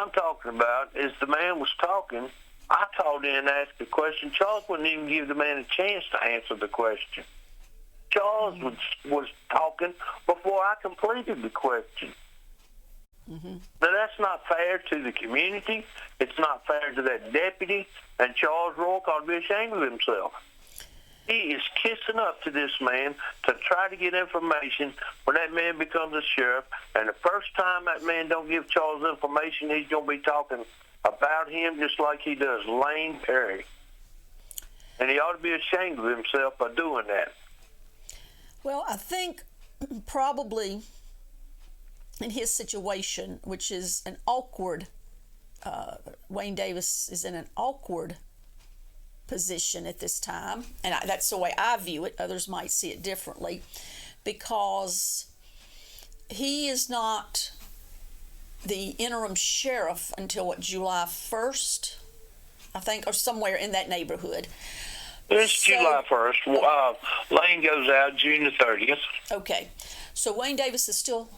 I'm talking about is the man was talking. I called in and asked a question. Charles wouldn't even give the man a chance to answer the question. Charles was talking before I completed the question. Now, that's not fair to the community. It's not fair to that deputy. And Charles Roark ought to be ashamed of himself. He is kissing up to this man to try to get information when that man becomes a sheriff. And the first time that man don't give Charles information, he's going to be talking about him just like he does Lane Perry. And he ought to be ashamed of himself by doing that. Well, I think probably in his situation, which is an awkward, Wayne Davis is in an awkward position at this time, and that's the way I view it. Others might see it differently, because he is not the interim sheriff until July 1st, I think, or somewhere in that neighborhood. It's July 1st. Lane goes out June the 30th. Okay. So Wayne Davis is still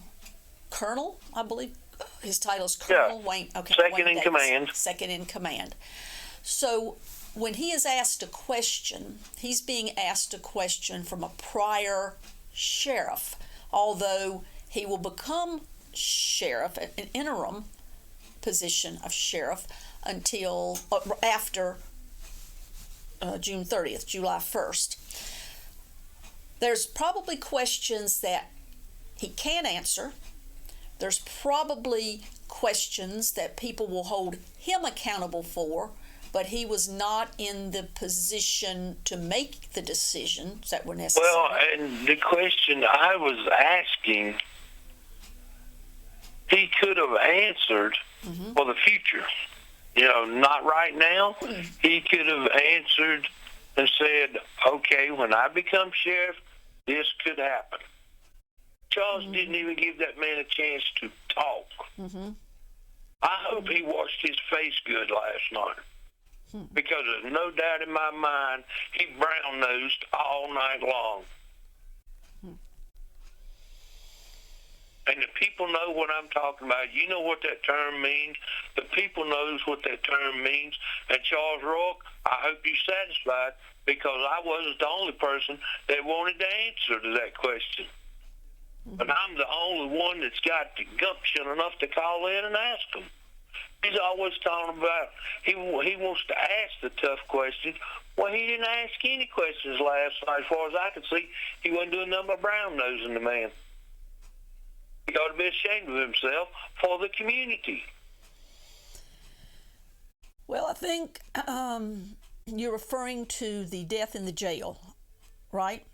Colonel, I believe. His title is Colonel. Yeah. Wayne. Okay. Second Wayne in Davis, command. Second in command. So when he is asked a question, he's being asked a question from a prior sheriff, although he will become sheriff, an interim position of sheriff, until after June 30th, July 1st. There's probably questions that he can't answer. There's probably questions that people will hold him accountable for, but he was not in the position to make the decisions that were necessary. Well, and the question I was asking, he could have answered for the future. You know, not right now. He could have answered and said, okay, when I become sheriff, this could happen. Charles didn't even give that man a chance to talk. I hope he washed his face good last night, because there's no doubt in my mind he brown-nosed all night long. And the people know what I'm talking about. You know what that term means. The people knows what that term means. And Charles Roark, I hope you're satisfied, because I wasn't the only person that wanted the answer to that question. But I'm the only one that's got the gumption enough to call in and ask him. He's always talking about he wants to ask the tough questions. Well, he didn't ask any questions last night. As far as I could see, he wasn't doing nothing but brown-nosing the man. He ought to be ashamed of himself for the community. Well, I think you're referring to the death in the jail, right?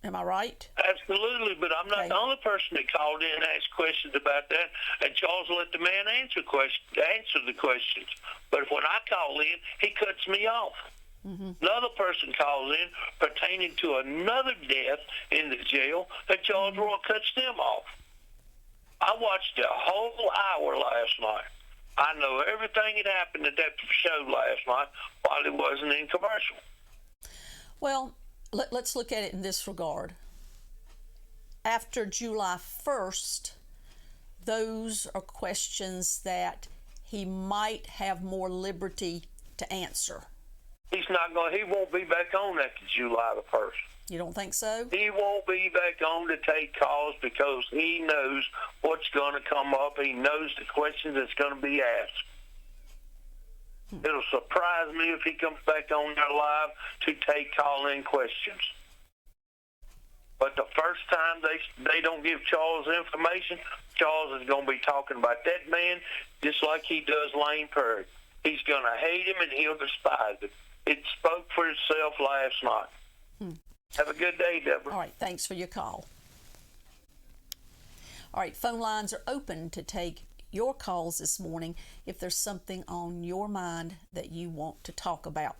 Am I right? Absolutely, but I'm not the only person that called in and asked questions about that, and Charles let the man answer the questions. But when I call in, he cuts me off. Another person calls in pertaining to another death in the jail, and Charles Roark cuts them off. I watched the whole hour last night. I know everything that happened at that show last night while it wasn't in commercial. Well, let's look at it in this regard. After July 1st, those are questions that he might have more liberty to answer. He won't be back on after July the 1st. You don't think so? He won't be back on to take calls because he knows what's going to come up. He knows the questions that's going to be asked. It'll surprise me if he comes back on there live to take call-in questions. But the first time they don't give Charles information, Charles is going to be talking about that man just like he does Lane Perry. He's going to hate him and he'll despise him. It spoke for itself last night. Have a good day, Deborah. All right, thanks for your call. All right, phone lines are open to take your calls this morning if there's something on your mind that you want to talk about.